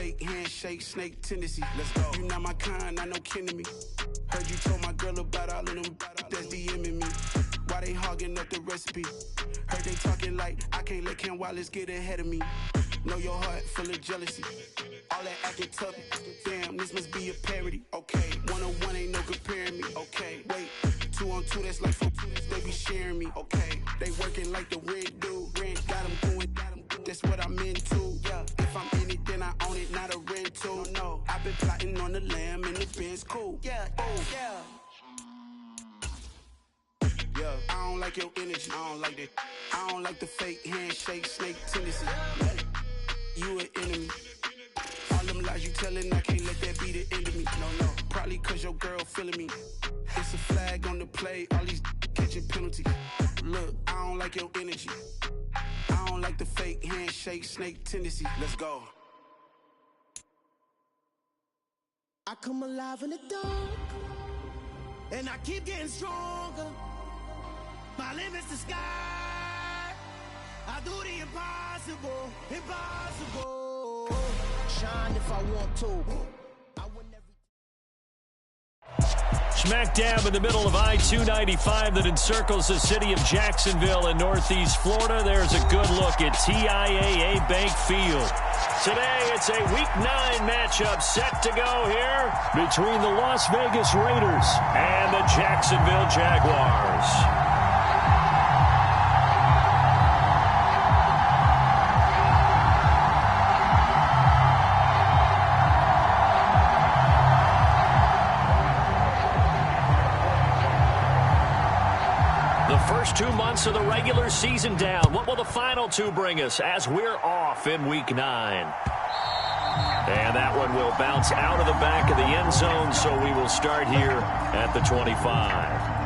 fake handshake, snake tendency. Let's go. You not my kind, not no kin to me. Heard you told my girl about all of them that's DMing me. Why they hogging up the recipe? Heard they talking like I can't let Ken Wallace get ahead of me. Know your heart full of jealousy. All that acting tough, damn, this must be a parody. Okay, 1-on-1 ain't no comparing me. Okay, wait, 2-on-2, that's like 4, they be sharing me. Okay, they working like the red dude. Rent got them going, that's what I'm into. Yeah, if I'm in it, then I own it, not a rental. No, I've been plotting on the lamb and the Benz cool. Yeah, oh, yeah. Yeah, I don't like your energy, I don't like that. I don't like the fake handshake, snake tendency. You an enemy. All them lies you telling, I can't let that be the end of me. No, probably cause your girl feeling me. It's a flag on the play, all these catching penalties. Look, I don't like your energy. I don't like the fake handshake, snake tendency. Let's go. I come alive in the dark, and I keep getting stronger. My limit's the sky. I do the impossible, impossible. Shine if I want to. Smack dab in the middle of I-295 that encircles the city of Jacksonville in northeast Florida. There's a good look at TIAA Bank Field. Today, it's a Week 9 matchup set to go here between the Las Vegas Raiders and the Jacksonville Jaguars. First 2 months of the regular season down. What will the final 2 bring us as we're off in Week 9? And that one will bounce out of the back of the end zone, so we will start here at the 25.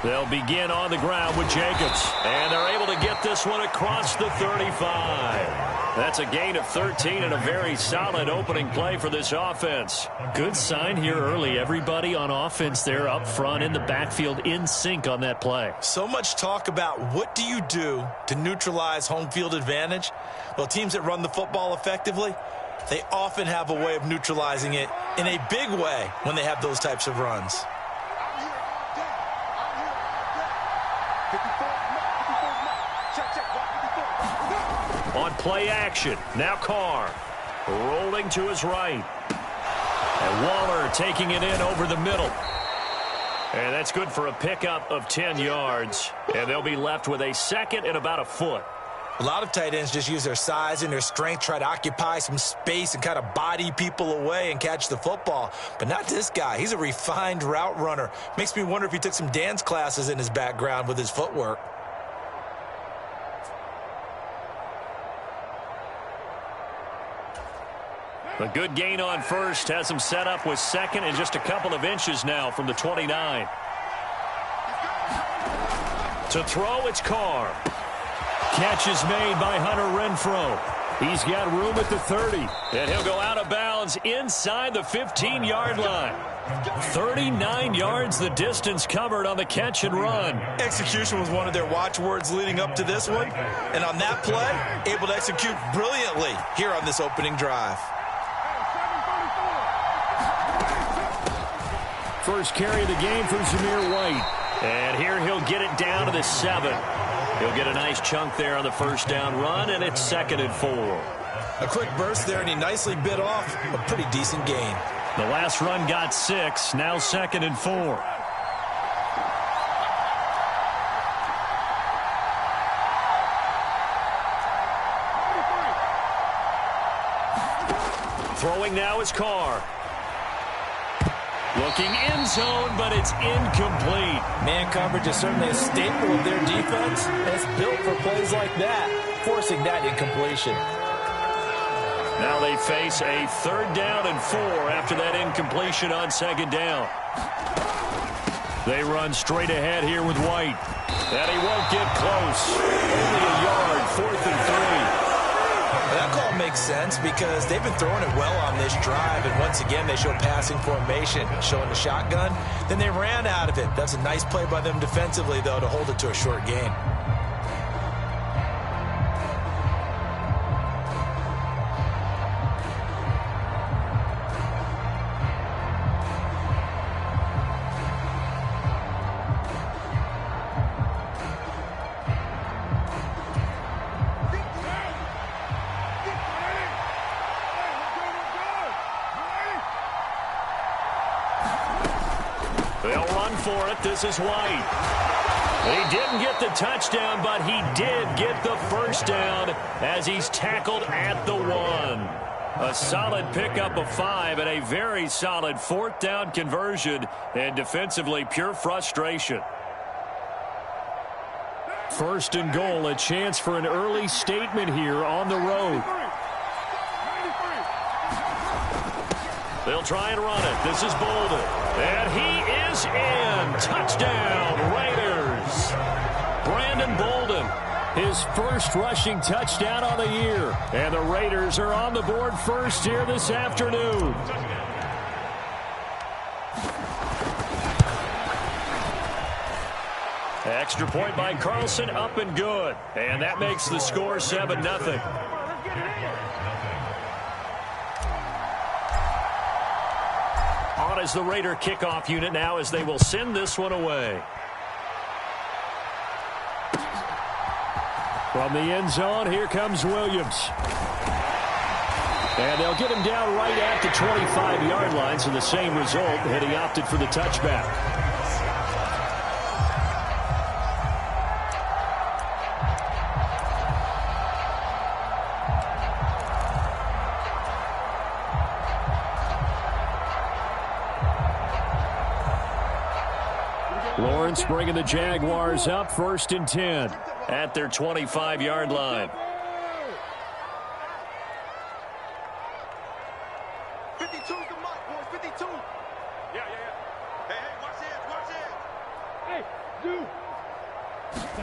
They'll begin on the ground with Jacobs. And they're able to get this one across the 35. That's a gain of 13 and a very solid opening play for this offense. Good sign here early. Everybody on offense there up front in the backfield in sync on that play. So much talk about what do you do to neutralize home field advantage? Well, teams that run the football effectively, they often have a way of neutralizing it in a big way when they have those types of runs. On play action, now Carr rolling to his right. And Waller taking it in over the middle. And that's good for a pickup of 10 yards. And they'll be left with a second and about a foot. A lot of tight ends just use their size and their strength, try to occupy some space and kind of body people away and catch the football. But not this guy. He's a refined route runner. Makes me wonder if he took some dance classes in his background with his footwork. A good gain on first has him set up with second and just a couple of inches now from the 29. To throw, it's Carr. Catch is made by Hunter Renfrow. He's got room at the 30. And he'll go out of bounds inside the 15-yard line. 39 yards the distance covered on the catch and run. Execution was one of their watchwords leading up to this one. And on that play, able to execute brilliantly here on this opening drive. First carry of the game for Zamir White. And here he'll get it down to the 7. He'll get a nice chunk there on the first down run, and it's 2nd and 4. A quick burst there, and he nicely bit off a pretty decent gain. The last run got 6, now 2nd and 4. Throwing now is Carr. Looking end zone, but it's incomplete. Man coverage is certainly a staple of their defense, and it's built for plays like that, forcing that incompletion. Now they face a 3rd down and 4 after that incompletion on 2nd down. They run straight ahead here with White. And he won't get close. Only a yard, 4th and 3. That call makes sense because they've been throwing it well on this drive, and once again they show passing formation, showing the shotgun. Then they ran out of it. That's a nice play by them defensively, though, to hold it to a short gain. They'll run for it. This is White. He didn't get the touchdown, but he did get the first down as he's tackled at the 1. A solid pickup of 5 and a very solid 4th down conversion, and defensively pure frustration. 1st and goal, a chance for an early statement here on the road. They'll try and run it. This is Bolden. And he is in. Touchdown, Raiders. Brandon Bolden, his first rushing touchdown on the year. And the Raiders are on the board first here this afternoon. Extra point by Carlson, up and good. And that makes the score 7-0. On is the Raider kickoff unit now as they will send this one away. From the end zone, here comes Williams. And they'll get him down right at the 25-yard line, so the same result had he opted for the touchback. Lawrence bringing the Jaguars up 1st and 10 at their 25-yard line. 52's the mark, boys. 52. Yeah. Hey, watch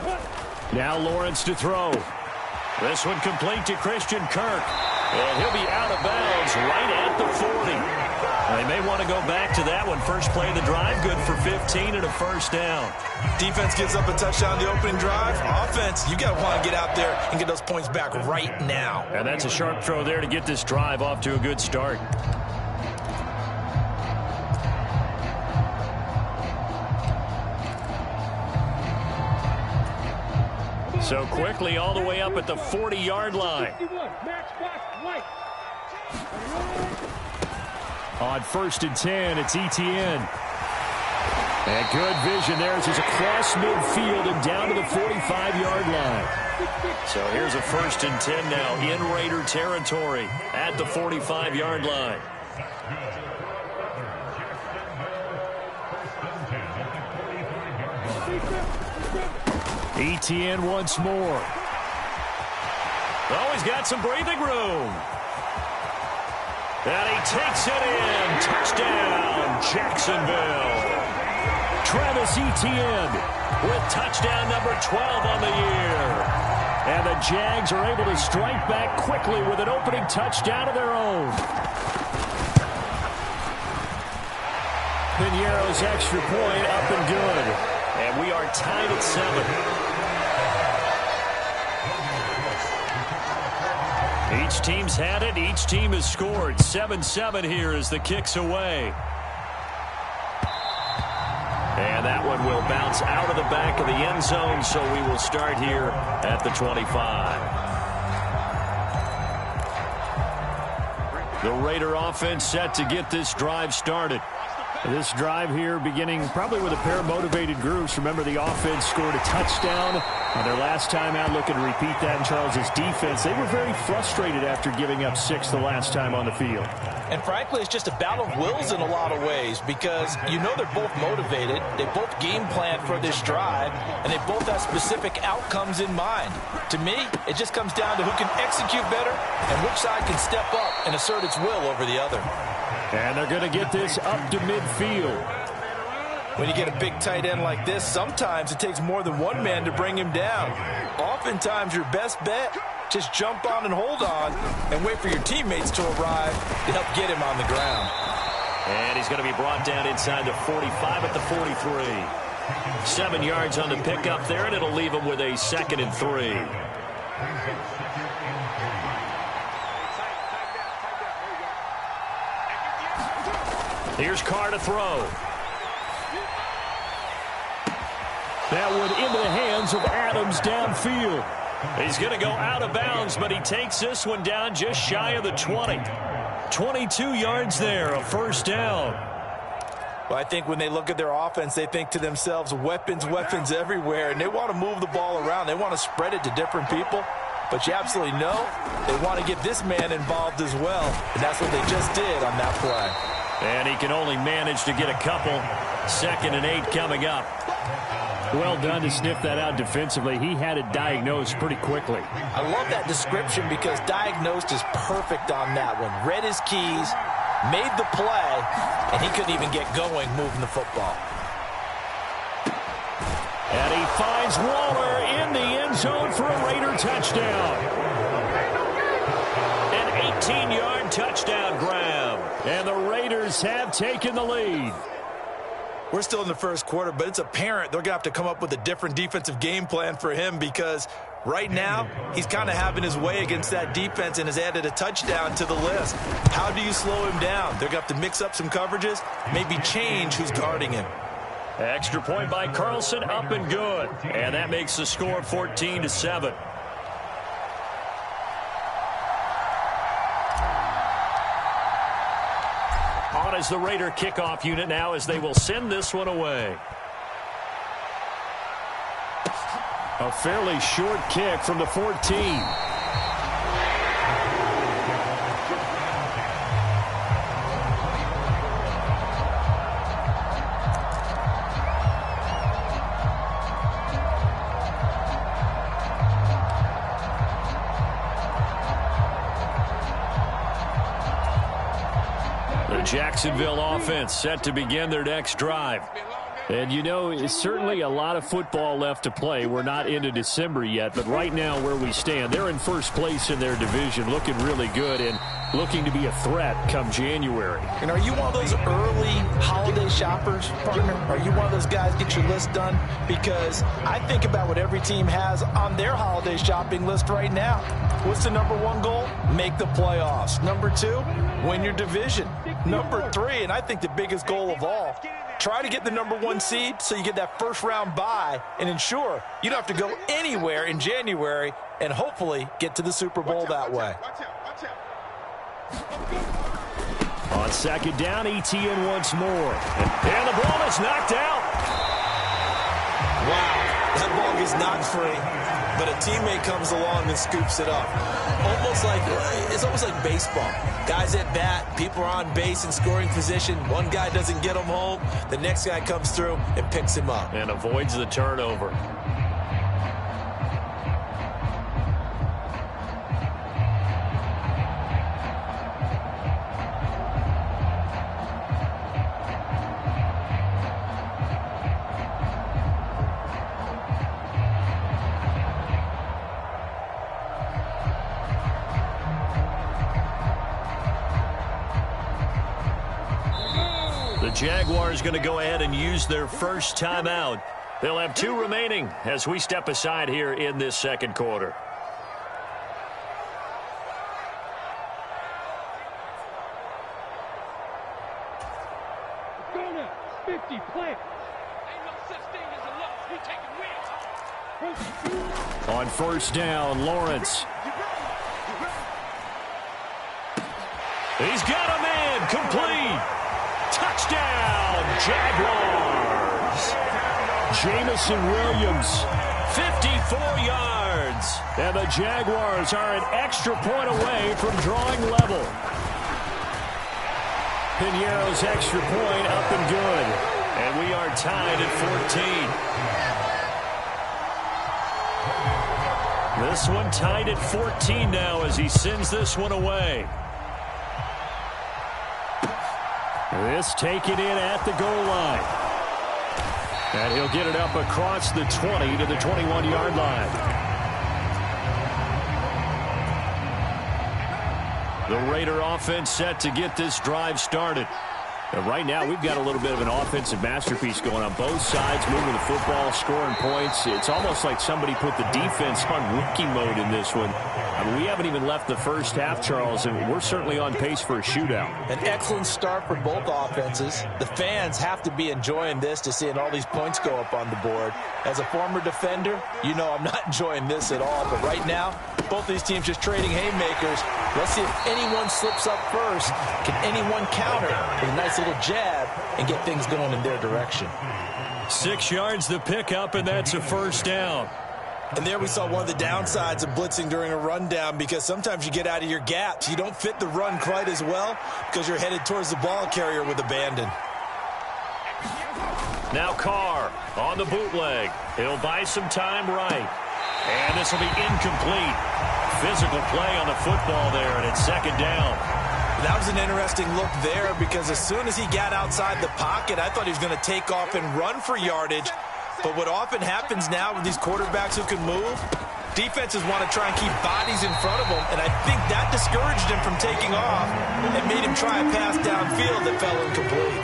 it. Now Lawrence to throw. This one complete to Christian Kirk. And he'll be out of bounds right at the 40. They may want to go back to that one. First play of the drive, good for 15 and a first down. Defense gives up a touchdown the opening drive. Offense, you got to want to get out there and get those points back right now. And that's a sharp throw there to get this drive off to a good start. So quickly all the way up at the 40-yard line. On 1st and 10, it's Etienne. And good vision there as he's across midfield and down to the 45-yard line. So here's a 1st and 10 now in Raider territory at the 45-yard line. Etienne once more. Oh, he's got some breathing room. And he takes it in. Touchdown, Jacksonville. Travis Etienne with touchdown number 12 on the year. And the Jags are able to strike back quickly with an opening touchdown of their own. Piñeiro's extra point up and good. And we are tied at 7. Each team's had it. Each team has scored. 7-7 here as the kick's away. And that one will bounce out of the back of the end zone, so we will start here at the 25. The Raider offense set to get this drive started. This drive here beginning probably with a pair of motivated groups. Remember, the offense scored a touchdown on their last time out. Looking to repeat that in Charles's defense. They were very frustrated after giving up 6 the last time on the field. And frankly, it's just a battle of wills in a lot of ways because you know they're both motivated. They both game plan for this drive, and they both have specific outcomes in mind. To me, it just comes down to who can execute better and which side can step up and assert its will over the other. And they're going to get this up to midfield. When you get a big tight end like this, sometimes it takes more than one man to bring him down. Oftentimes, your best bet Just jump on and hold on and wait for your teammates to arrive to help get him on the ground. And he's going to be brought down inside the 45 at the 43. 7 yards on the pickup there, and it'll leave him with a 2nd and 3. Here's Carr to throw. That one into the hands of Adams downfield. He's going to go out of bounds, but he takes this one down just shy of the 20. 22 yards there, a first down. Well, I think when they look at their offense, they think to themselves, weapons everywhere, and they want to move the ball around. They want to spread it to different people. But you absolutely know they want to get this man involved as well, and that's what they just did on that play. And he can only manage to get a couple. 2nd and 8 coming up. Well done to sniff that out defensively. He had it diagnosed pretty quickly. I love that description because diagnosed is perfect on that one. Read his keys, made the play, and he couldn't even get going moving the football. And he finds Waller in the end zone for a Raider touchdown. An 18-yard touchdown grab. And the Raiders have taken the lead. We're still in the first quarter, but it's apparent they're going to have to come up with a different defensive game plan for him because right now he's kind of having his way against that defense and has added a touchdown to the list. How do you slow him down? They're going to have to mix up some coverages, maybe change who's guarding him. Extra point by Carlson, up and good. And that makes the score 14-7. On as the Raider kickoff unit now as they will send this one away. A fairly short kick from the 14. Jacksonville offense set to begin their next drive. And, you know, it's certainly a lot of football left to play. We're not into December yet, but right now where we stand, they're in first place in their division, looking really good and looking to be a threat come January. And are you one of those early holiday shoppers, partner? Are you one of those guys get your list done? Because I think about what every team has on their holiday shopping list right now. What's the number one goal? Make the playoffs. Number 2, win your division. Number 3, and I think the biggest goal of all, try to get the number 1 seed so you get that first round bye and ensure you don't have to go anywhere in January and hopefully get to the Super Bowl that way. On second down, Etienne once more. And the ball is knocked out. Wow, that ball gets knocked free, but a teammate comes along and scoops it up. It's almost like baseball. Guys at bat, people are on base in scoring position. One guy doesn't get him home. The next guy comes through and picks him up. And avoids the turnover. The Jaguars going to go ahead and use their first timeout. They'll have 2 remaining as we step aside here in this second quarter. Go now. 50, plant. Ain't no such thing as a loss. We taking wins. On first down, Lawrence. He's got a man complete. Touchdown, Jaguars. Jamison Williams, 54 yards. And the Jaguars are an extra point away from drawing level. Piñeiro's extra point up and good. And we are tied at 14. This one tied at 14 now as he sends this one away. This taken in at the goal line. And he'll get it up across the 20 to the 21-yard line. The Raider offense set to get this drive started. And right now, we've got a little bit of an offensive masterpiece going on both sides, moving the football, scoring points. It's almost like somebody put the defense on rookie mode in this one. I mean, we haven't even left the first half, Charles, and we're certainly on pace for a shootout. An excellent start for both offenses. The fans have to be enjoying this to seeing all these points go up on the board. As a former defender, you know I'm not enjoying this at all. But right now, both these teams just trading haymakers. Let's see if anyone slips up first. Can anyone counter with a nice little jab and get things going in their direction? 6 yards the pickup, and that's a first down. And there we saw one of the downsides of blitzing during a rundown, because sometimes you get out of your gaps. You don't fit the run quite as well because you're headed towards the ball carrier with abandon. Now Carr on the bootleg. He'll buy some time right. And this will be incomplete. Physical play on the football there, and it's second down. That was an interesting look there, because as soon as he got outside the pocket, I thought he was going to take off and run for yardage. But what often happens now with these quarterbacks who can move, defenses want to try and keep bodies in front of them, and I think that discouraged him from taking off and made him try a pass downfield that fell incomplete.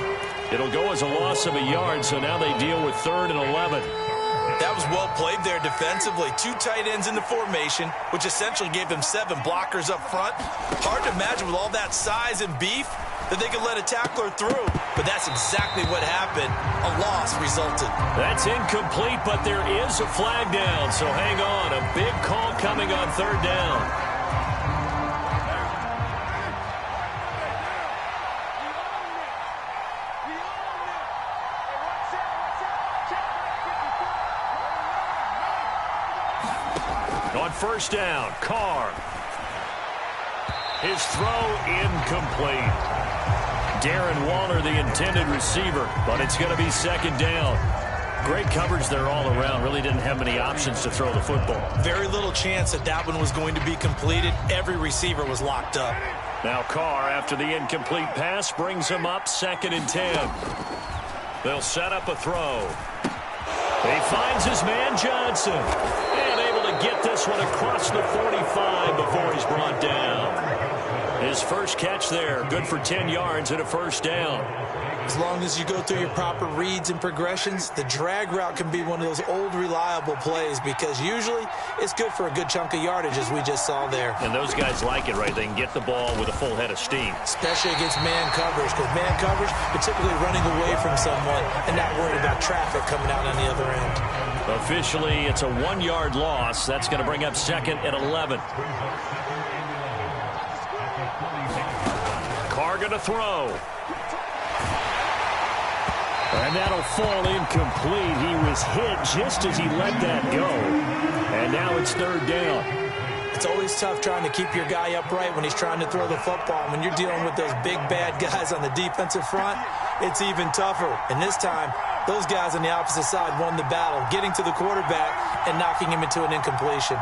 It'll go as a loss of a yard, so now they deal with 3rd and 11. That was well played there defensively. 2 tight ends in the formation, which essentially gave them 7 blockers up front. Hard to imagine with all that size and beef that they could let a tackler through, but that's exactly what happened. A loss resulted. That's incomplete, but there is a flag down, so hang on. A big call coming on 3rd down. On 1st down, Carr. His throw incomplete. Darren Waller, the intended receiver, but it's going to be 2nd down. Great coverage there all around. Really didn't have many options to throw the football. Very little chance that that one was going to be completed. Every receiver was locked up. Now Carr, after the incomplete pass, brings him up 2nd and 10. They'll set up a throw. He finds his man Johnson. And able to get this one across the 45 before he's brought down. His first catch there, good for 10 yards and a 1st down. As long as you go through your proper reads and progressions, the drag route can be one of those old reliable plays, because usually it's good for a good chunk of yardage, as we just saw there. And those guys like it, right? They can get the ball with a full head of steam. Especially against man coverage, because man coverage, you're typically running away from someone and not worried about traffic coming out on the other end. Officially, it's a 1-yard loss. That's going to bring up 2nd and 11. Carr going to throw. And that'll fall incomplete. He was hit just as he let that go. And now it's 3rd down. It's always tough trying to keep your guy upright when he's trying to throw the football. When you're dealing with those big, bad guys on the defensive front, it's even tougher. And this time, those guys on the opposite side won the battle, getting to the quarterback and knocking him into an incompletion.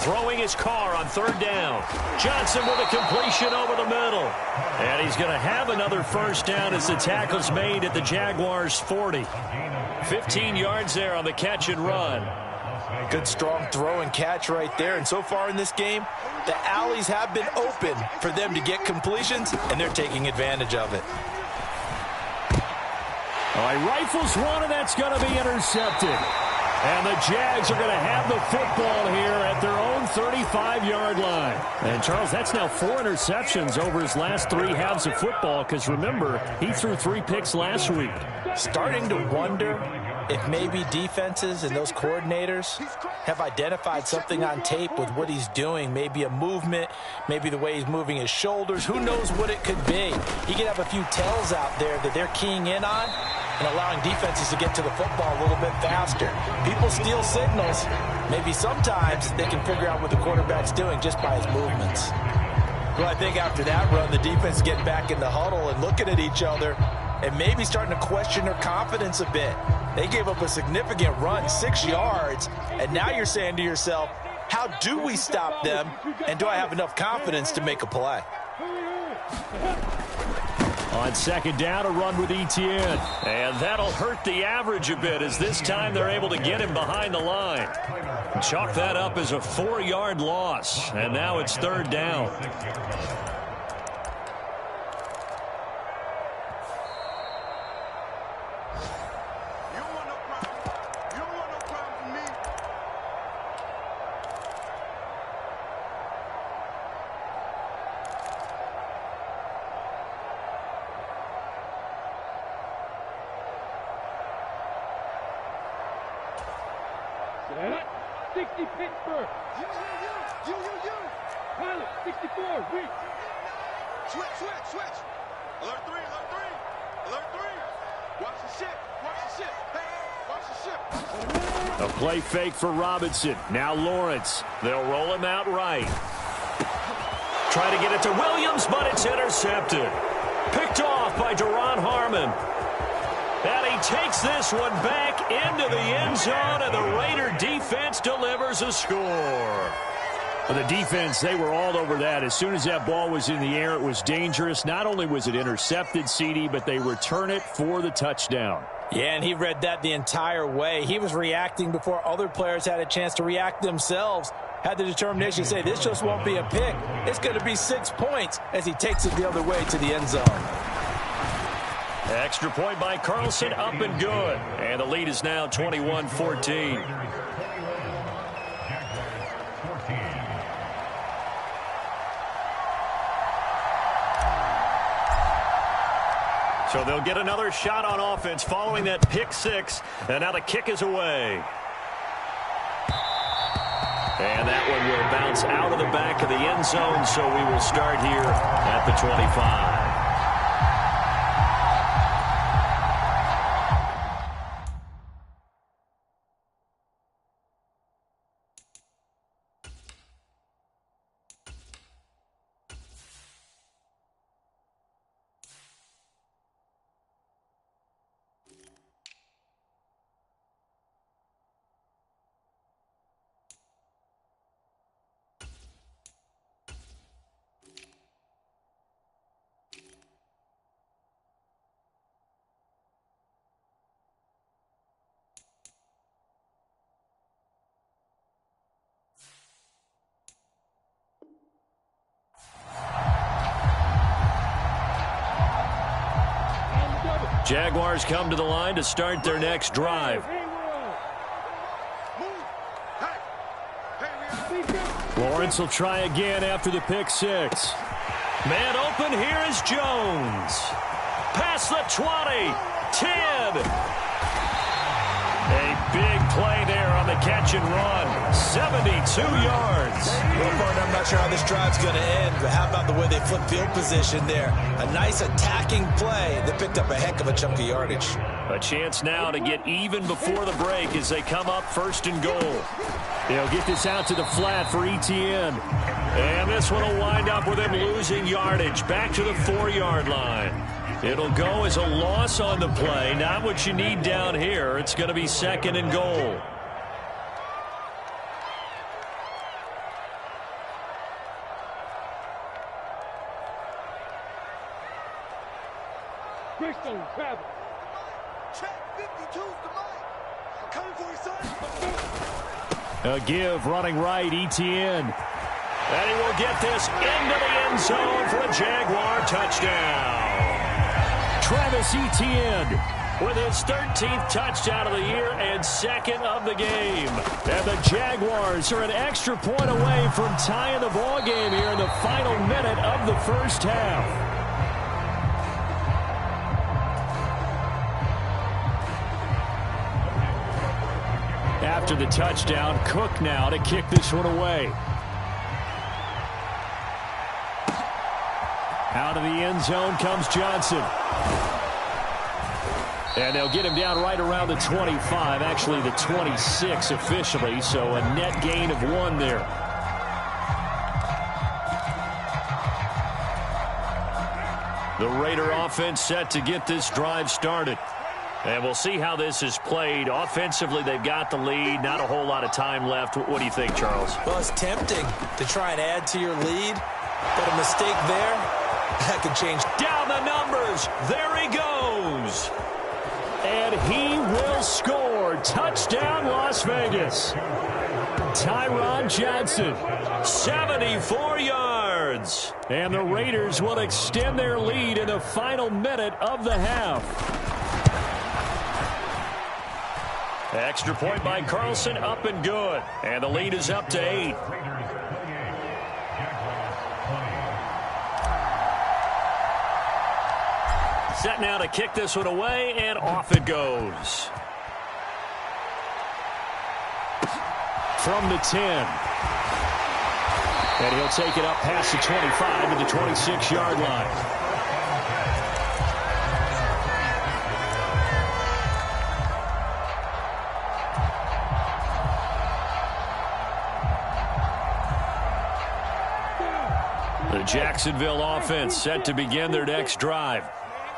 Throwing his Carr on 3rd down. Johnson with a completion over the middle. And he's going to have another 1st down as the tackle's made at the Jaguars' 40. 15 yards there on the catch and run. Good strong throw and catch right there. And so far in this game, the alleys have been open for them to get completions, and they're taking advantage of it. All right, rifles one, and that's going to be intercepted. And the Jags are going to have the football here at their own 35-yard line. And, Charles, that's now 4 interceptions over his last 3 halves of football, because, remember, he threw 3 picks last week. Starting to wonder if maybe defenses and those coordinators have identified something on tape with what he's doing. Maybe a movement, maybe the way he's moving his shoulders. Who knows what it could be? He could have a few tells out there that they're keying in on and allowing defenses to get to the football a little bit faster. People steal signals. Maybe sometimes they can figure out what the quarterback's doing just by his movements. Well, I think after that run, the defense is getting back in the huddle and looking at each other and maybe starting to question their confidence a bit. They gave up a significant run, 6 yards, and now you're saying to yourself, how do we stop them, and do I have enough confidence to make a play? On second down, a run with Etienne. And that'll hurt the average a bit, as this time they're able to get him behind the line. Chalk that up as a 4-yard loss. And now it's third down. Set. 60 Pittsburgh. You. Pilot, 64, reach. Switch. Alert 3. Watch the ship. Hey, watch the ship. A play fake for Robinson. Now Lawrence. They'll roll him out right. Try to get it to Williams, but it's intercepted. Picked off by Duron Harmon. And he takes this one back into the end zone, and the Raider defense delivers a score. The defense, they were all over that. As soon as that ball was in the air, it was dangerous. Not only was it intercepted, CD, but they return it for the touchdown. Yeah, and he read that the entire way. He was reacting before other players had a chance to react themselves. Had the determination to say, this just won't be a pick. It's going to be 6 points as he takes it the other way to the end zone. Extra point by Carlson, up and good. And the lead is now 21-14. So they'll get another shot on offense following that pick six. And now the kick is away. And that one will bounce out of the back of the end zone. So we will start here at the 25. Jaguars come to the line to start their next drive. Lawrence will try again after the pick six. Man open, here is Jones. Past the 20, 10. A big play there on the catch and run. 72 yards. I'm not sure how this drive's going to end, but how about the way they flip field position there? A nice attacking play that picked up a heck of a chunk of yardage. A chance now to get even before the break as they come up first and goal. They'll get this out to the flat for Etienne. And this one will wind up with him losing yardage back to the 4-yard line. It'll go as a loss on the play. Not what you need down here. It's going to be second and goal. Greystone travel. Check 52's the mic. Coming for his son. A give running right, Etienne. And he will get this into the end zone for a Jaguar touchdown. Travis Etienne with his 13th touchdown of the year and second of the game. And the Jaguars are an extra point away from tying the ball game here in the final minute of the first half. After the touchdown, Cook now to kick this one away. Out of the end zone comes Johnson. And they'll get him down right around the 25, actually the 26 officially, so a net gain of 1 there. The Raider offense set to get this drive started. And we'll see how this is played. Offensively, they've got the lead. Not a whole lot of time left. What do you think, Charles? Well, it's tempting to try and add to your lead, but a mistake there That could change. Down the numbers. There he goes. And he will score. Touchdown, Las Vegas. Tyron Johnson, 74 yards. And the Raiders will extend their lead in the final minute of the half. Extra point by Carlson, up and good. And the lead is up to 8. Set now to kick this one away, and off it goes. From the 10. And he'll take it up past the 25 to the 26-yard line. The Jacksonville offense set to begin their next drive.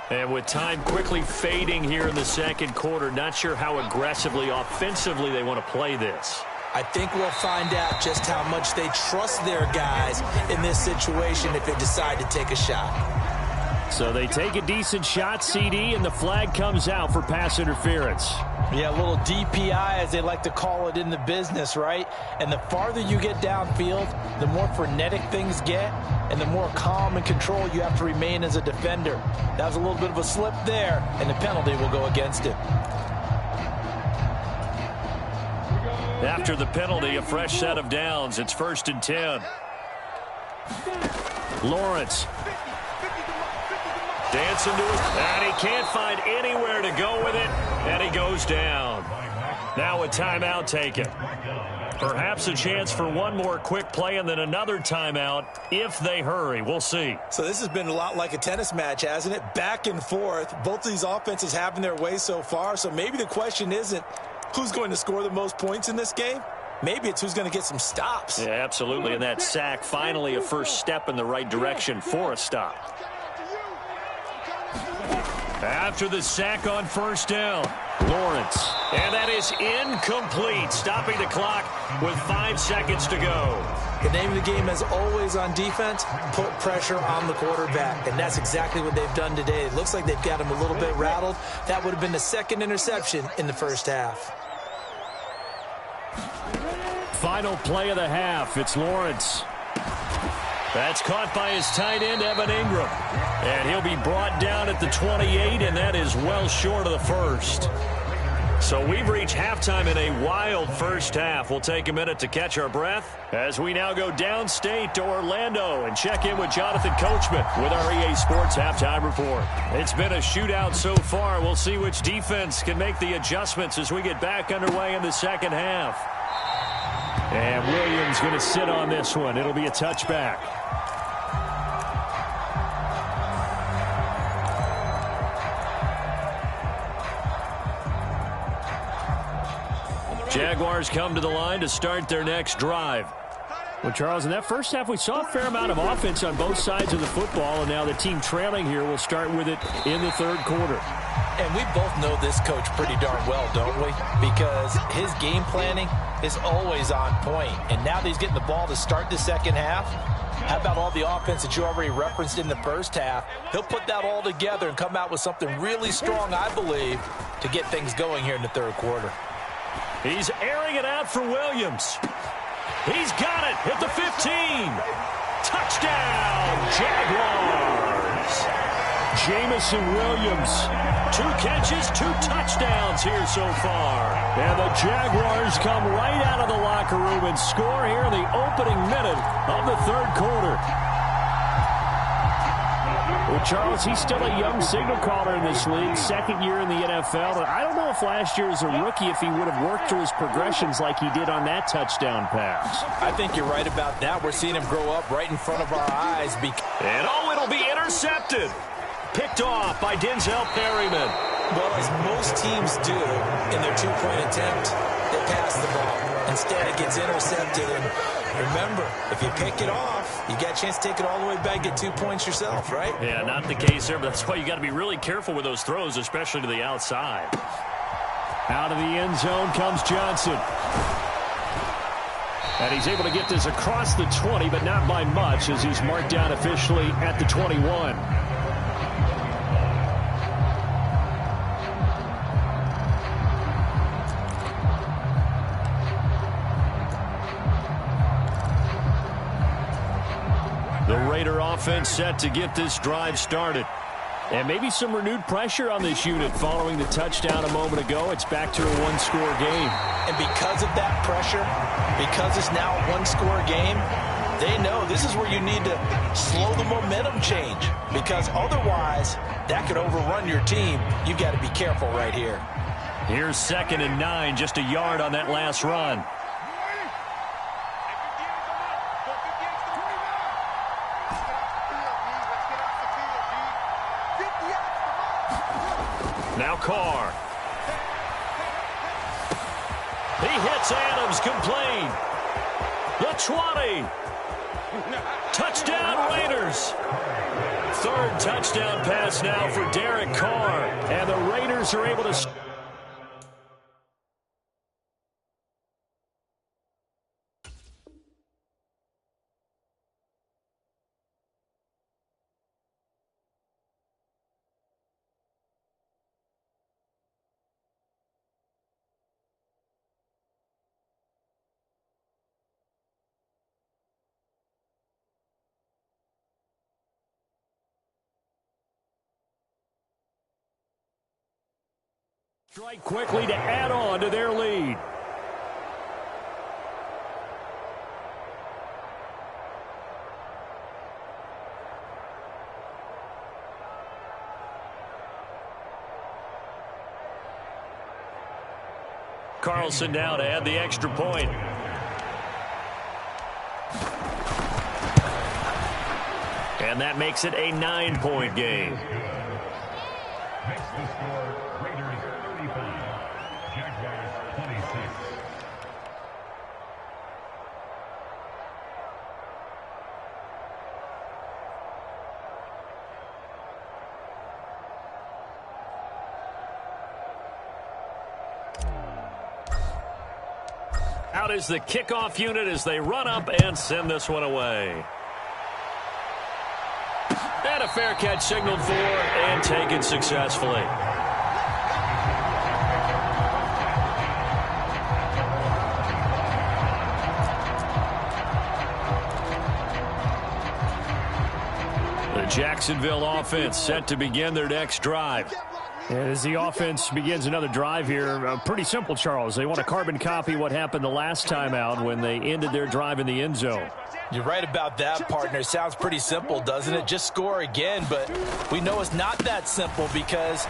And with time quickly fading here in the second quarter, not sure how aggressively, offensively they want to play this. I think we'll find out just how much they trust their guys in this situation if they decide to take a shot. So they take a decent shot, CD, and the flag comes out for pass interference. Yeah, a little DPI, as they like to call it in the business, right? And the farther you get downfield, the more frenetic things get, and the more calm and control you have to remain as a defender. That was a little bit of a slip there, and the penalty will go against him. After the penalty, a fresh set of downs. It's 1st and 10. Lawrence. Dancing to it, and he can't find anywhere to go with it, and he goes down. Now a timeout taken. Perhaps a chance for one more quick play and then another timeout if they hurry. We'll see. So this has been a lot like a tennis match, hasn't it? Back and forth. Both of these offenses having their way so far, so maybe the question isn't who's going to score the most points in this game. Maybe it's who's going to get some stops. Yeah, absolutely, and that sack finally a first step in the right direction for a stop. After the sack on 1st down, Lawrence. And that is incomplete, stopping the clock with 5 seconds to go. The name of the game, as always on defense, put pressure on the quarterback. And that's exactly what they've done today. It looks like they've got him a little bit rattled. That would have been the second interception in the first half. Final play of the half. It's Lawrence. That's caught by his tight end, Evan Ingram. And he'll be brought down at the 28, and that is well short of the first. So we've reached halftime in a wild first half. We'll take a minute to catch our breath as we now go downstate to Orlando and check in with Jonathan Coachman with our EA Sports Halftime Report. It's been a shootout so far. We'll see which defense can make the adjustments as we get back underway in the second half. And Williams going to sit on this one. It'll be a touchback. Jaguars come to the line to start their next drive. Well, Charles, in that first half, we saw a fair amount of offense on both sides of the football, and now the team trailing here will start with it in the third quarter. And we both know this coach pretty darn well, don't we? Because his game planning is always on point. And now that he's getting the ball to start the second half, how about all the offense that you already referenced in the first half? He'll put that all together and come out with something really strong, I believe, to get things going here in the third quarter. He's airing it out for Williams. He's got it at the 15. Touchdown, Jaguars. Jamison Williams, 2 catches, 2 touchdowns here so far. And the Jaguars come right out of the locker room and score here in the opening minute of the third quarter. Well, Charles, he's still a young signal caller in this league, second year in the NFL. But I don't know if last year as a rookie, if he would have worked through his progressions like he did on that touchdown pass. I think you're right about that. We're seeing him grow up right in front of our eyes. And it'll be intercepted. Picked off by Denzel Perryman. Well, as most teams do in their 2-point attempt, they pass the ball. Instead, it gets intercepted. And remember, if you pick it off, you got a chance to take it all the way back, get 2 points yourself, right? Yeah, not the case there, but that's why you got to be really careful with those throws, especially to the outside. Out of the end zone comes Johnson. And he's able to get this across the 20, but not by much, as he's marked down officially at the 21. The Raider offense set to get this drive started. And maybe some renewed pressure on this unit following the touchdown a moment ago. It's back to a one-score game. And because of that pressure, because it's now a one-score game, they know this is where you need to slow the momentum change. Because otherwise, that could overrun your team. You've got to be careful right here. Here's 2nd and 9, just a yard on that last run. Now Carr. He hits Adams, complete. The 20. Touchdown Raiders. 3rd touchdown pass now for Derek Carr. And the Raiders are able to... strike quickly to add on to their lead. Carlson now to add the extra point. And that makes it a 9-point game. Makes the score Raiders 35, Jaguars 26. Out is the kickoff unit as they run up and send this one away. And a fair catch signaled for and taken successfully. The Jacksonville offense set to begin their next drive. And as the offense begins another drive here, pretty simple, Charles. They want to carbon copy what happened the last time out when they ended their drive in the end zone. You're right about that, partner. Sounds pretty simple, doesn't it? Just score again, but we know it's not that simple because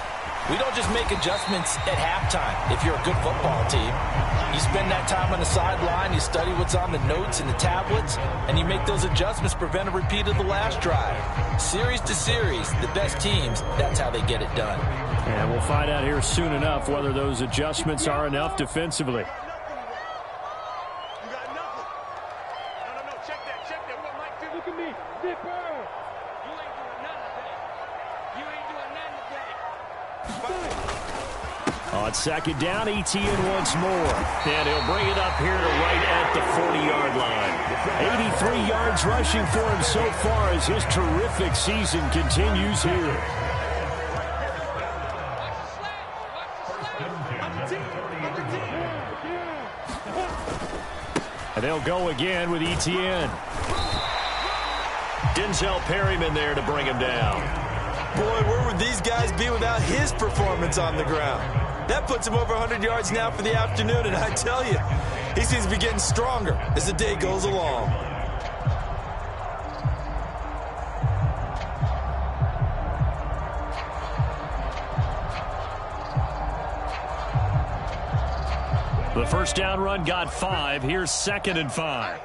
we don't just make adjustments at halftime if you're a good football team. You spend that time on the sideline, you study what's on the notes and the tablets, and you make those adjustments to prevent a repeat of the last drive. Series to series, the best teams, that's how they get it done. And we'll find out here soon enough whether those adjustments are enough defensively. On 2nd down, Etienne once more. And he'll bring it up here to right at the 40-yard line. 83 yards rushing for him so far as his terrific season continues here. And they'll go again with Etienne. Denzel Perryman there to bring him down. Boy, where would these guys be without his performance on the ground? That puts him over 100 yards now for the afternoon, and I tell you, he seems to be getting stronger as the day goes along. The first down run got 5. Here's 2nd and 5.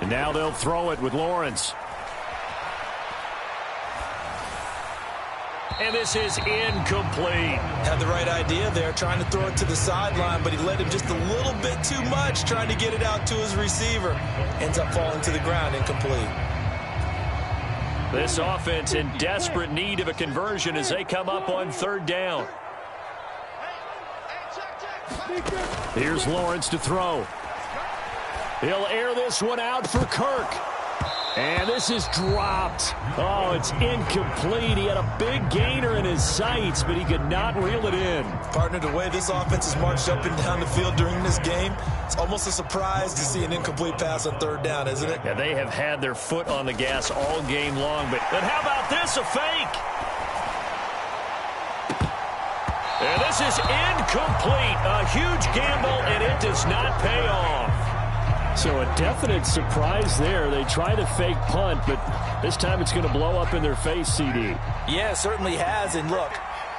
And now they'll throw it with Lawrence. And this is incomplete. Had the right idea there, trying to throw it to the sideline, but he led him just a little bit too much, trying to get it out to his receiver. Ends up falling to the ground, incomplete. This offense in desperate need of a conversion as they come up on 3rd down. Here's Lawrence to throw. He'll air this one out for Kirk. And this is dropped. Oh, it's incomplete. He had a big gainer in his sights, but he could not reel it in. Partner, the way this offense has marched up and down the field during this game, it's almost a surprise to see an incomplete pass on third down, isn't it? Yeah, they have had their foot on the gas all game long. But how about this, a fake? And this is incomplete. A huge gamble, and it does not pay off. So a definite surprise there. They try to fake punt, but this time it's going to blow up in their face, CD. Yeah, it certainly has. And look,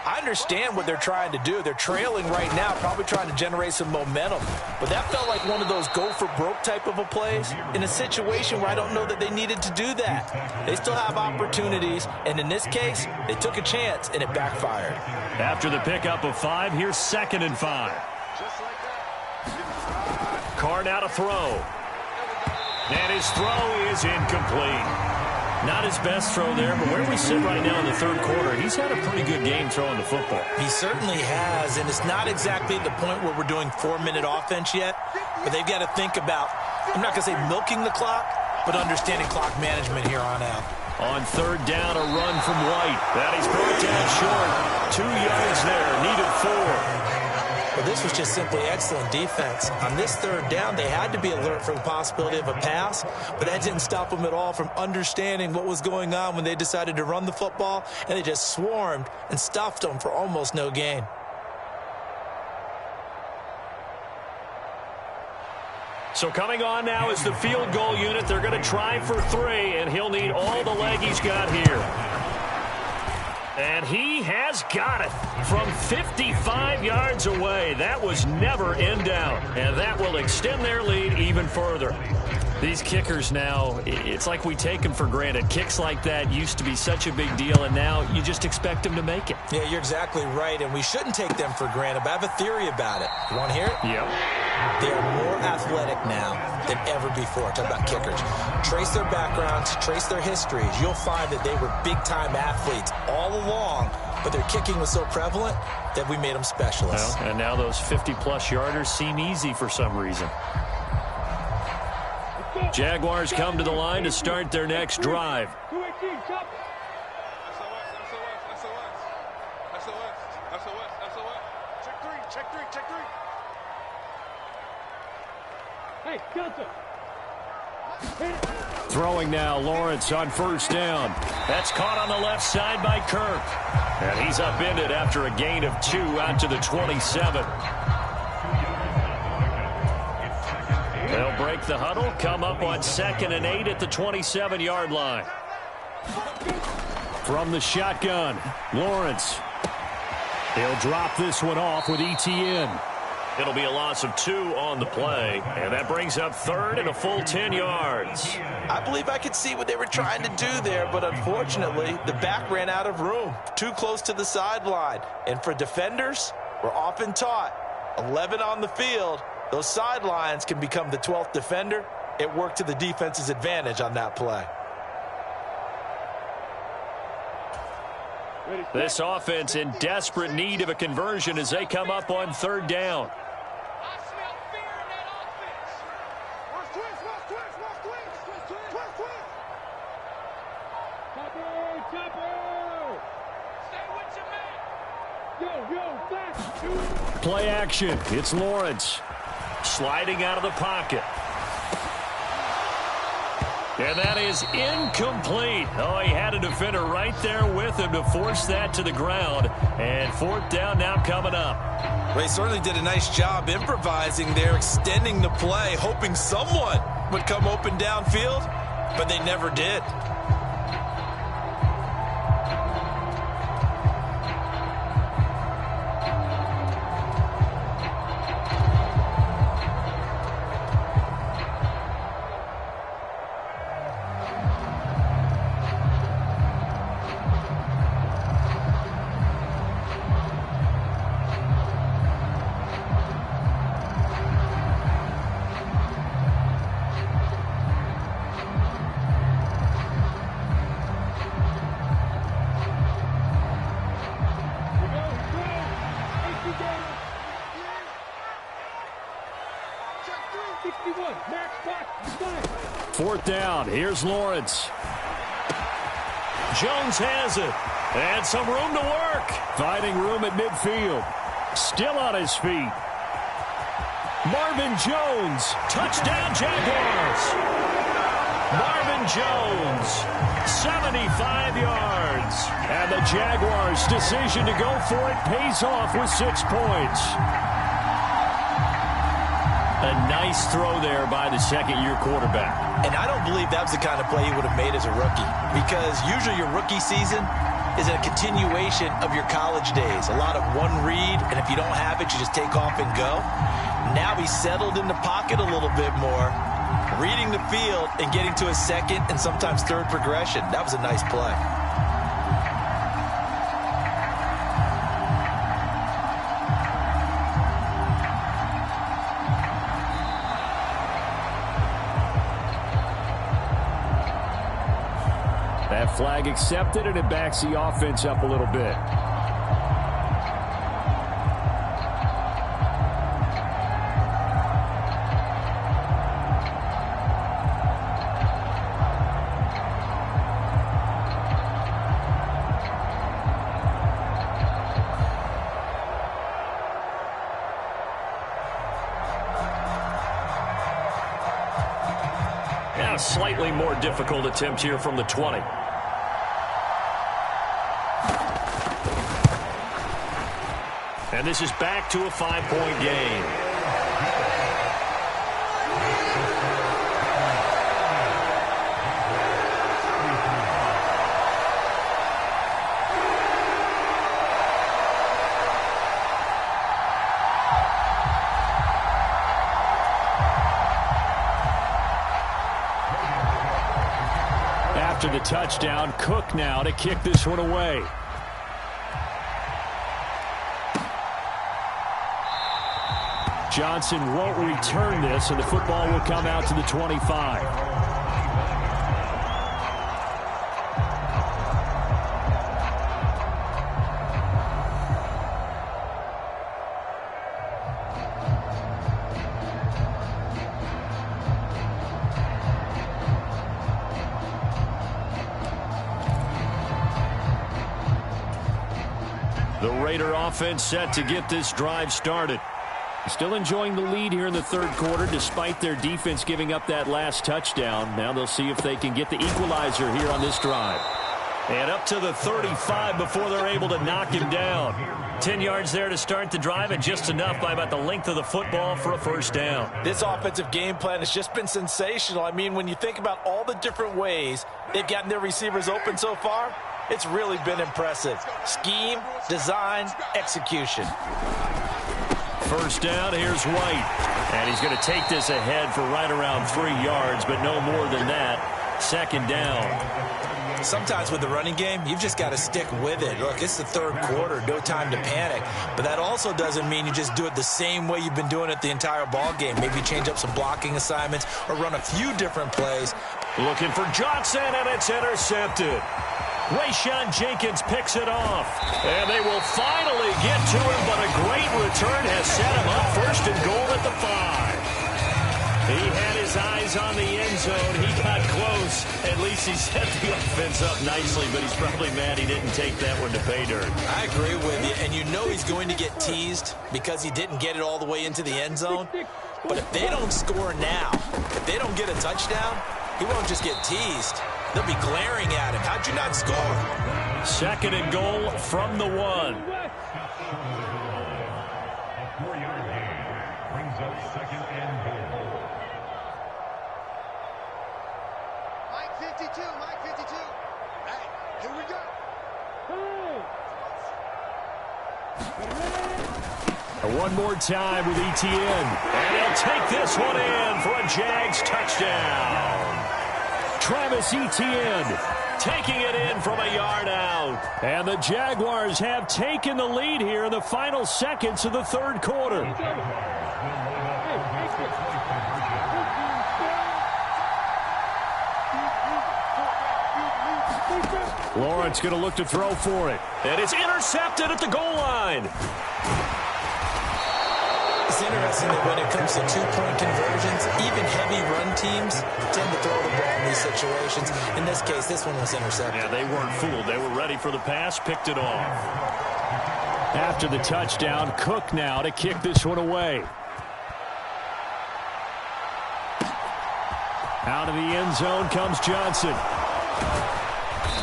I understand what they're trying to do. They're trailing right now, probably trying to generate some momentum. But that felt like one of those go-for-broke type of a plays in a situation where I don't know that they needed to do that. They still have opportunities, and in this case, they took a chance, and it backfired. After the pickup of 5, here's 2nd and 5. Carr now to throw. And his throw is incomplete. Not his best throw there, but where we sit right now in the third quarter, he's had a pretty good game throwing the football. He certainly has, and it's not exactly the point where we're doing 4-minute offense yet, but they've got to think about, I'm not going to say milking the clock, but understanding clock management here on out. On third down, a run from White. That he's brought down short. 2 yards there, needed 4. But this was just simply excellent defense. On this third down, they had to be alert for the possibility of a pass, but that didn't stop them at all from understanding what was going on when they decided to run the football, and they just swarmed and stuffed them for almost no gain. So coming on now is the field goal unit. They're going to try for 3, and he'll need all the leg he's got here. And he has got it from 55 yards away. That was never in doubt. And that will extend their lead even further. These kickers now, it's like we take them for granted. Kicks like that used to be such a big deal, and now you just expect them to make it. Yeah, you're exactly right, and we shouldn't take them for granted, but I have a theory about it. You want to hear it? Yep. They are more athletic now than ever before. Talk about kickers. Trace their backgrounds, trace their histories. You'll find that they were big-time athletes all along, but their kicking was so prevalent that we made them specialists. Well, and now those 50-plus yarders seem easy for some reason. Jaguars come to the line to start their next drive. Hey, Delta. Throwing now, Lawrence on first down. That's caught on the left side by Kirk. And he's upended after a gain of 2 out to the 27. They'll break the huddle, come up on 2nd and 8 at the 27-yard line. From the shotgun, Lawrence. He'll drop this one off with Etienne. It'll be a loss of 2 on the play, and that brings up 3rd and a full 10 yards. I believe I could see what they were trying to do there, but unfortunately, the back ran out of room, too close to the sideline. And for defenders, we're often taught, 11 on the field, those sidelines can become the 12th defender. It worked to the defense's advantage on that play. This offense in desperate need of a conversion as they come up on 3rd down. I smell fear in that offense. Watch twist. Chopper. Stay with your man. Yo, back. Play action. It's Lawrence. Sliding out of the pocket. And that is incomplete. Oh, he had a defender right there with him to force that to the ground. And 4th down now coming up. Well, he certainly did a nice job improvising there, extending the play, hoping someone would come open downfield, but they never did. 61. Max Box. 4th down. Here's Lawrence. Jones has it. And some room to work. Finding room at midfield. Still on his feet. Marvin Jones. Touchdown Jaguars. Marvin Jones. 75 yards. And the Jaguars' decision to go for it pays off with 6 points. A nice throw there by the second-year quarterback. And I don't believe that was the kind of play he would have made as a rookie, because usually your rookie season is a continuation of your college days. A lot of one read, and if you don't have it, you just take off and go. Now he's settled in the pocket a little bit more, reading the field and getting to a second and sometimes third progression. That was a nice play. That flag accepted, and it backs the offense up a little bit. Now a slightly more difficult attempt here from the 20. And this is back to a 5-point game. After the touchdown, Cook now to kick this one away. Johnson won't return this, and the football will come out to the 25. The Raider offense set to get this drive started. Still enjoying the lead here in the third quarter despite their defense giving up that last touchdown. Now they'll see if they can get the equalizer here on this drive. And up to the 35 before they're able to knock him down. 10 yards there to start the drive, and just enough by about the length of the football for a first down. This offensive game plan has just been sensational. I mean, when you think about all the different ways they've gotten their receivers open so far, it's really been impressive. Scheme, design, execution. First down, here's White. And he's going to take this ahead for right around 3 yards, but no more than that. Second down. Sometimes with the running game, you've just got to stick with it. Look, it's the third quarter, no time to panic. But that also doesn't mean you just do it the same way you've been doing it the entire ball game. Maybe change up some blocking assignments or run a few different plays. Looking for Johnson, and it's intercepted. Rayshawn Jenkins picks it off. And they will finally get to him, but a great return has set him up first and goal at the 5. He had his eyes on the end zone. He got close. At least he set the offense up nicely, but he's probably mad he didn't take that one to pay dirt. I agree with you, and you know he's going to get teased because he didn't get it all the way into the end zone. But if they don't score now, if they don't get a touchdown, he won't just get teased. They'll be glaring at him. How'd you not score? Second and goal from the 1. A 4-yard gain brings up second and goal. Mike 52, Mike 52. Hey, here we go. One more time with Etienne. And he'll take this one in for a Jags touchdown. Travis Etienne taking it in from a yard out. And the Jaguars have taken the lead here in the final seconds of the third quarter. Lawrence going to look to throw for it. And it's intercepted at the goal line. See, interesting that when it comes to two-point conversions, even heavy run teams tend to throw the ball in these situations. In this case, this one was intercepted. Yeah, they weren't fooled. They were ready for the pass, picked it off. After the touchdown, Cook now to kick this one away. Out of the end zone comes Johnson.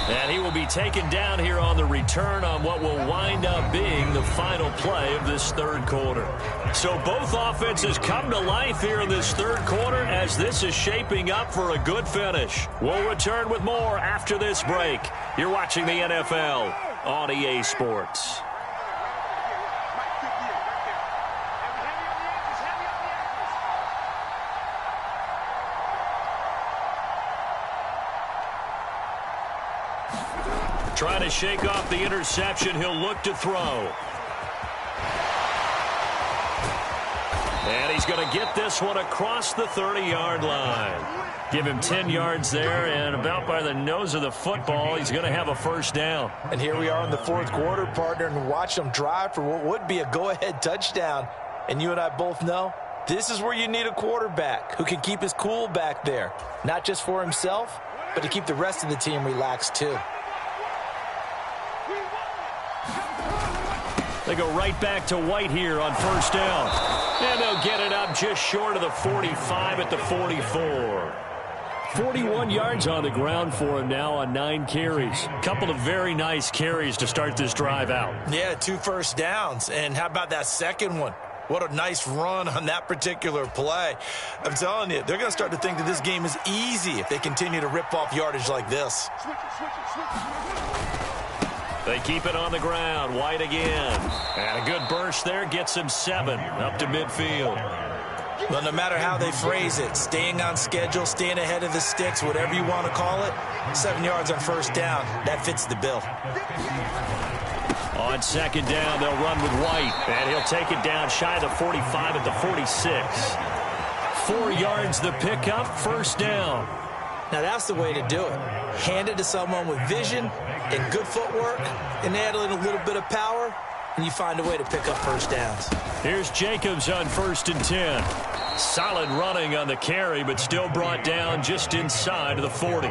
And he will be taken down here on the return on what will wind up being the final play of this third quarter. So both offenses come to life here in this third quarter as this is shaping up for a good finish. We'll return with more after this break. You're watching the NFL on EA Sports. Trying to shake off the interception. He'll look to throw. And he's going to get this one across the 30-yard line. Give him 10 yards there, and about by the nose of the football, he's going to have a first down. And here we are in the fourth quarter, partner, and watch them drive for what would be a go-ahead touchdown. And you and I both know this is where you need a quarterback who can keep his cool back there, not just for himself, but to keep the rest of the team relaxed too. They go right back to White here on first down. And they'll get it up just short of the 45 at the 44. 41 yards on the ground for him now on 9 carries. Couple of very nice carries to start this drive out. Yeah, 2 first downs. And how about that second one? What a nice run on that particular play. I'm telling you, they're going to start to think that this game is easy if they continue to rip off yardage like this. They keep it on the ground. White again. And a good burst there gets him 7 up to midfield. Well, no matter how they phrase it, staying on schedule, staying ahead of the sticks, whatever you want to call it, 7 yards on first down, that fits the bill. On second down, they'll run with White. And he'll take it down shy of the 45 at the 46. 4 yards the pickup, first down. Now that's the way to do it. Hand it to someone with vision and good footwork, and add in a little bit of power, and you find a way to pick up first downs. Here's Jacobs on 1st and 10. Solid running on the carry, but still brought down just inside of the 40.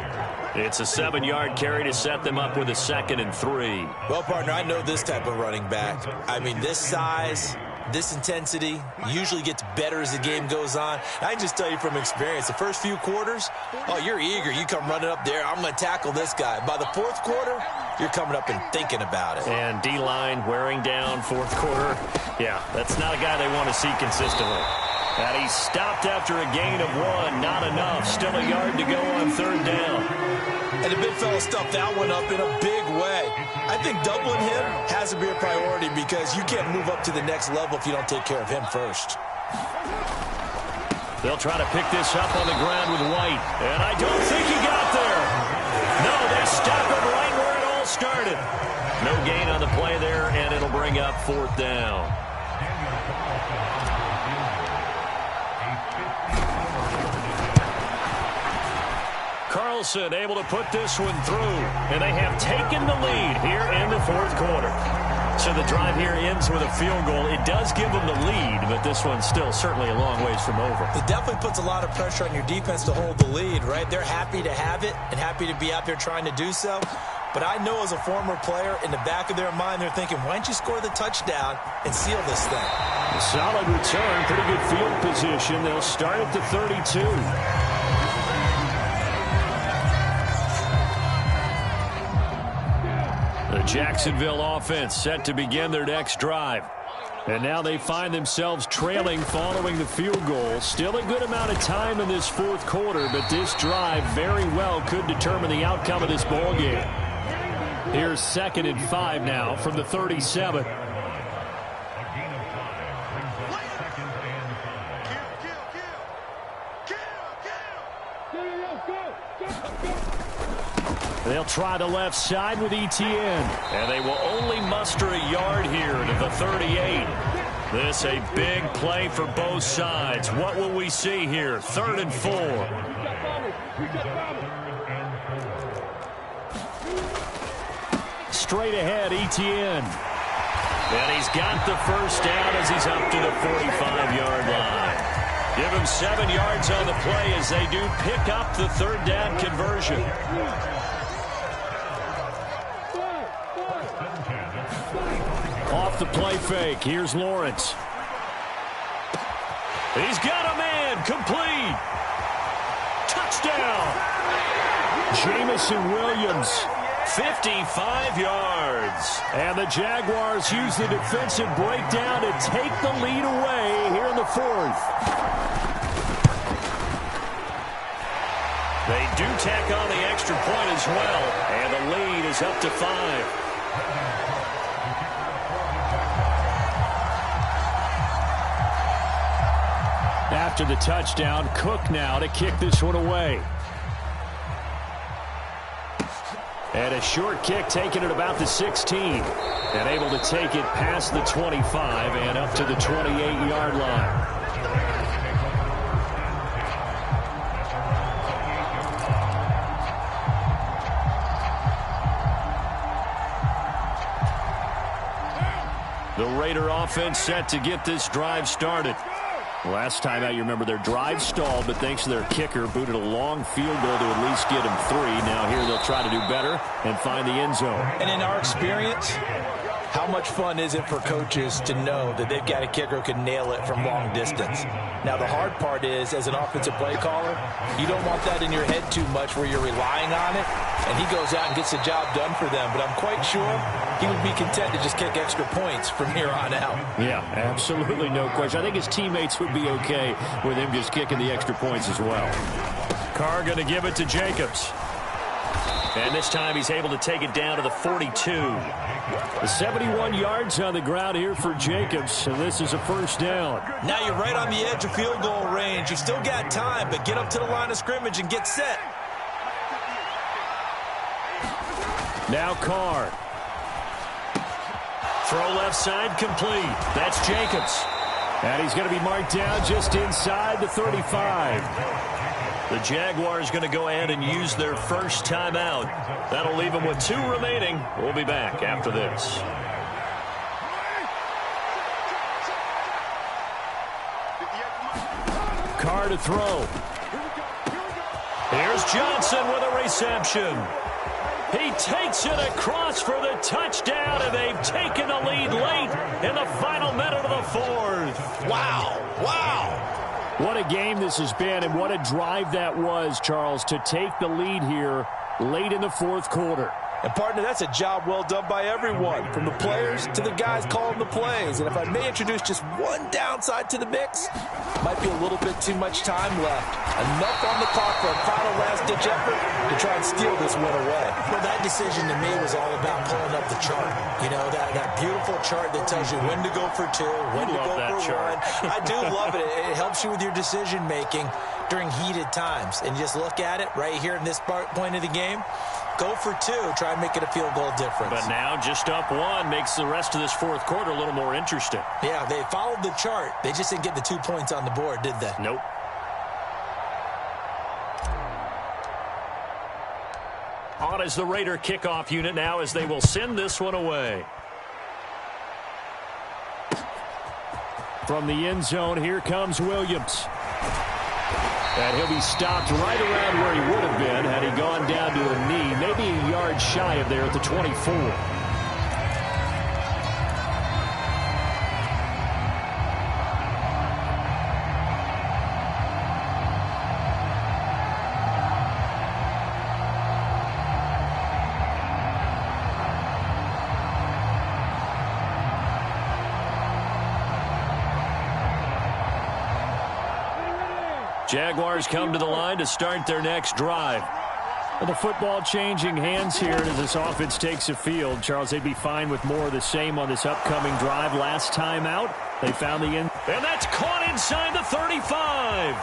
It's a 7-yard carry to set them up with a 2nd and 3. Well, partner, I know this type of running back. I mean, this size, this intensity usually gets better as the game goes on. I can just tell you from experience, the first few quarters, oh, you're eager. You come running up there, I'm going to tackle this guy. By the fourth quarter, you're coming up and thinking about it. And D-line wearing down fourth quarter. Yeah, that's not a guy they want to see consistently. And he's stopped after a gain of 1. Not enough. Still a yard to go on third down. And the big fella stuffed that one up in a big way. I think doubling him has to be a priority because you can't move up to the next level if you don't take care of him first. They'll try to pick this up on the ground with White. And I don't think he got there. No, they stop him right where it all started. No gain on the play there, and it'll bring up 4th down. Carlson able to put this one through, and they have taken the lead here in the fourth quarter. So the drive here ends with a field goal. It does give them the lead, but this one's still certainly a long ways from over. It definitely puts a lot of pressure on your defense to hold the lead, right? They're happy to have it and happy to be out there trying to do so. But I know as a former player, in the back of their mind, they're thinking, why don't you score the touchdown and seal this thing? A solid return, pretty good field position. They'll start at the 32. The Jacksonville offense set to begin their next drive. And now they find themselves trailing following the field goal. Still a good amount of time in this fourth quarter, but this drive very well could determine the outcome of this ball game. Here's 2nd and 5 now from the 37. They'll try the left side with Etienne. And they will only muster a yard here to the 38. This a big play for both sides. What will we see here? 3rd and 4. Straight ahead, Etienne. And he's got the first down as he's up to the 45-yard line. Give him 7 yards on the play as they do pick up the third down conversion. Off the play fake. Here's Lawrence. He's got a man. Complete. Touchdown. Jamison Williams. 55 yards. And the Jaguars use the defensive breakdown to take the lead away here in the fourth. They do tack on the extra point as well. And the lead is up to 5. After the touchdown, Cook now to kick this one away. And a short kick taken at about the 16. And able to take it past the 25 and up to the 28-yard line. The Raider offense set to get this drive started. Last time out, you remember their drive stalled, but thanks to their kicker, booted a long field goal to at least get him 3. Now here they'll try to do better and find the end zone. And in our experience, how much fun is it for coaches to know that they've got a kicker who can nail it from long distance? Now, the hard part is, as an offensive play caller, you don't want that in your head too much where you're relying on it, and he goes out and gets the job done for them. But I'm quite sure he would be content to just kick extra points from here on out. Yeah, absolutely no question. I think his teammates would be okay with him just kicking the extra points as well. Carr going to give it to Jacobs. And this time he's able to take it down to the 42. The 71 yards on the ground here for Jacobs, and this is a first down. Now you're right on the edge of field goal range. You've still got time, but get up to the line of scrimmage and get set. Now Carr. Throw left side complete. That's Jacobs. And he's going to be marked down just inside the 35. The Jaguars going to go ahead and use their first timeout. That'll leave them with 2 remaining. We'll be back after this. Carr to throw. Here's Johnson with a reception. He takes it across for the touchdown, and they've taken the lead late in the final minute of the fourth. Wow. Wow. What a game this has been, and what a drive that was, Charles, to take the lead here late in the fourth quarter. And, partner, that's a job well done by everyone, from the players to the guys calling the plays. And if I may introduce just one downside to the mix, might be a little bit too much time left. Enough on the clock for a final last-ditch effort to try and steal this one away. Well, that decision to me was all about pulling up the chart. You know, that beautiful chart that tells you when to go for 2, when to go for 1. I do love it. It helps you with your decision-making during heated times. And just look at it right here in this point of the game. Go for 2, try and make it a field goal difference. But now just up 1 makes the rest of this fourth quarter a little more interesting. Yeah, they followed the chart. They just didn't get the 2 points on the board, did they? Nope. On is the Raider kickoff unit now as they will send this one away. From the end zone, here comes Williams. And he'll be stopped right around where he would have been had he gone down to a knee, maybe a yard shy of there at the 24. Jaguars come to the line to start their next drive. Well, the football changing hands here as this offense takes a field. Charles, they'd be fine with more of the same on this upcoming drive. Last time out, they found the end. And that's caught inside the 35.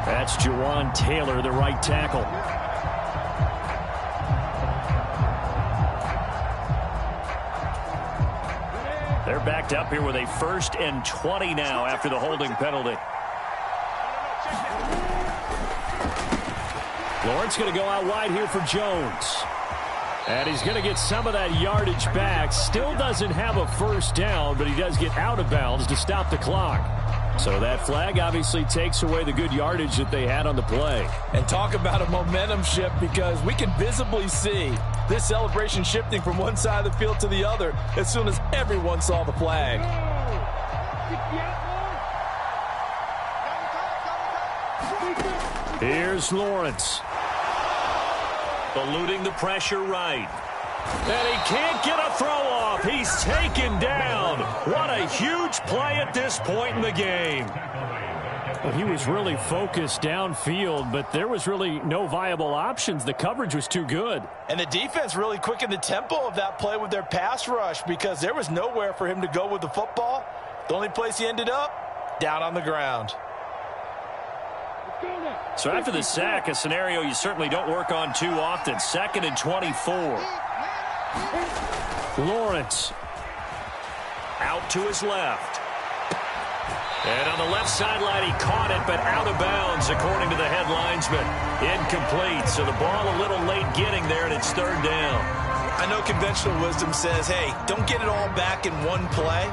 That's Jawan Taylor, the right tackle. They're backed up here with a 1st and 20 now after the holding penalty. Lawrence going to go out wide here for Jones. And he's going to get some of that yardage back. Still doesn't have a first down, but he does get out of bounds to stop the clock. So that flag obviously takes away the good yardage that they had on the play. And talk about a momentum shift, because we can visibly see this celebration shifting from one side of the field to the other as soon as everyone saw the flag. Here's Lawrence. Eluding the pressure right. And he can't get a throw off. He's taken down. What a huge play at this point in the game. Well, he was really focused downfield, but there was really no viable options. The coverage was too good. And the defense really quickened the tempo of that play with their pass rush, because there was nowhere for him to go with the football. The only place he ended up, down on the ground. So after the sack, a scenario you certainly don't work on too often. 2nd and 24. Lawrence out to his left. And on the left sideline, he caught it, but out of bounds, according to the head linesman. Incomplete, so the ball a little late getting there, and it's 3rd down. I know conventional wisdom says, hey, don't get it all back in one play.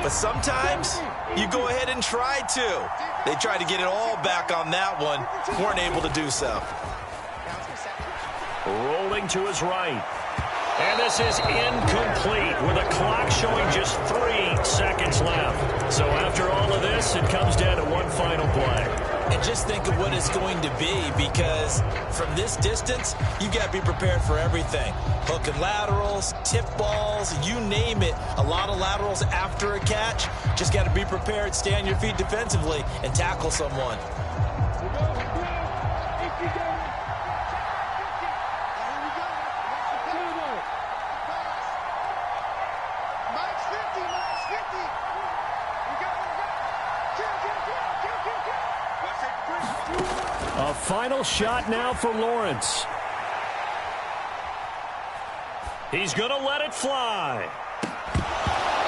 But sometimes you go ahead and try to. They tried to get it all back on that one. Weren't able to do so. Rolling to his right. And this is incomplete with a clock showing just 3 seconds left. So after all of this, it comes down to one final play. And just think of what it's going to be, because from this distance, you've got to be prepared for everything. Hook and laterals, tip balls, you name it. A lot of laterals after a catch. Just got to be prepared, stay on your feet defensively, and tackle someone. A final shot now for Lawrence. He's going to let it fly.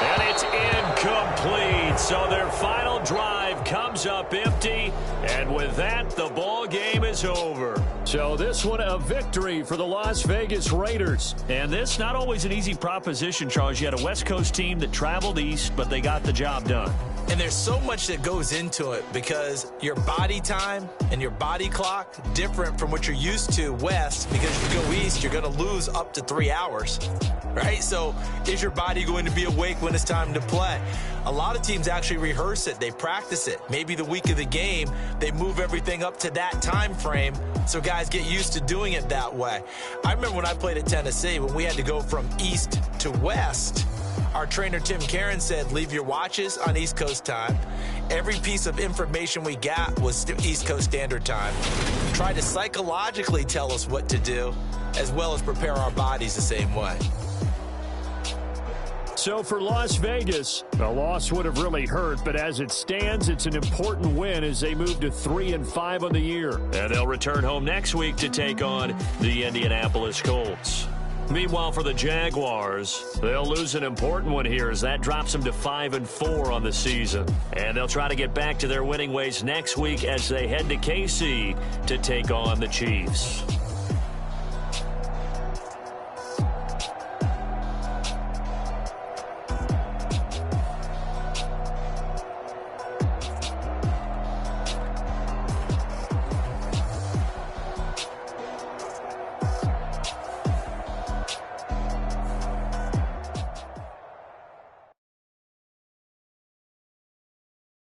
And it's incomplete. So their final drive comes up empty. And with that, the ball game is over. So this one a victory for the Las Vegas Raiders. And this not always an easy proposition, Charles. You had a West Coast team that traveled east, but they got the job done. And there's so much that goes into it, because your body time and your body clock different from what you're used to west, because if you go east, you're going to lose up to 3 hours, right? So is your body going to be awake when it's time to play? A lot of teams actually rehearse it. They practice it. Maybe the week of the game, they move everything up to that time frame so guys get used to doing it that way. I remember when I played at Tennessee, when we had to go from east to west, our trainer, Tim Karen, said, leave your watches on East Coast time. Every piece of information we got was East Coast Standard Time. Try to psychologically tell us what to do, as well as prepare our bodies the same way. So for Las Vegas, the loss would have really hurt, but as it stands, it's an important win as they move to 3-5 on the year. And they'll return home next week to take on the Indianapolis Colts. Meanwhile, for the Jaguars, they'll lose an important one here as that drops them to 5-4 on the season. And they'll try to get back to their winning ways next week as they head to KC to take on the Chiefs.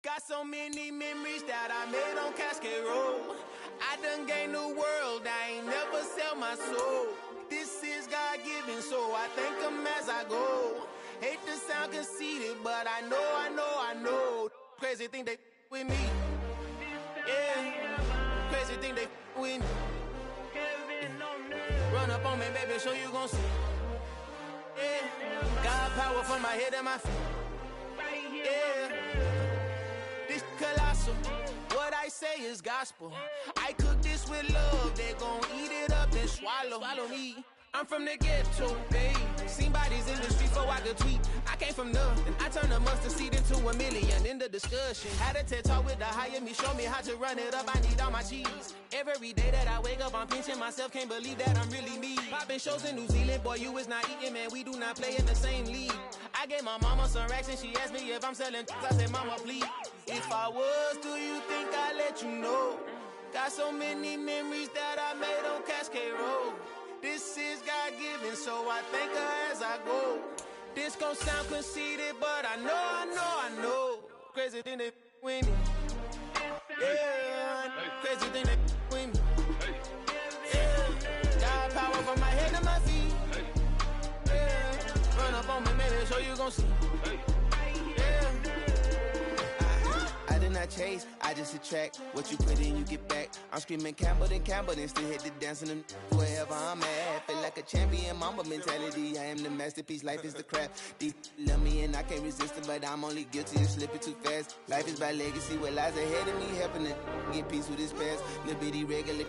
Got so many memories that I made on Cascade Road. I done gained the world, I ain't never sell my soul. This is God-given, so I thank him as I go. Hate to sound conceited, but I know. Crazy thing they with me. Yeah, crazy thing they with me. Run up on me, baby, show you gon' see. Yeah, God power from my head and my feet. Yeah. This colossal, what I say is gospel. I cook this with love, they gon' eat it up and swallow me. I'm from the ghetto, babe. Seen bodies in the street before I could tweet. I came from nothing. I turned a mustard seed into a million. In the discussion, had a TED talk with the hire me, show me how to run it up. I need all my cheese. Every day that I wake up, I'm pinching myself. Can't believe that I'm really me. Popping shows in New Zealand, boy, you is not eating, man. We do not play in the same league. I gave my mama some racks and she asked me if I'm selling. I said, mama, please. If I was, do you think I'd let you know? Got so many memories that I made on Cascade Road. This is God-given, so I thank her as I go. This gon' sound conceited, but I know. Crazy thing that with me. Yeah, crazy thing that with me. Yeah, got power from my head to my feet. Yeah, run up on me, maybe, so you gon' see. I did not chase, I just attract. What you put in, you get back. I'm screaming Campbell, then still hit the dance and wherever I'm at. Feel like a champion, mamba mentality. I am the masterpiece, life is the crap. Deep love me and I can't resist it, but I'm only guilty of slipping too fast. Life is by legacy, what lies ahead of me, helping to get peace with his past. Little bitty regular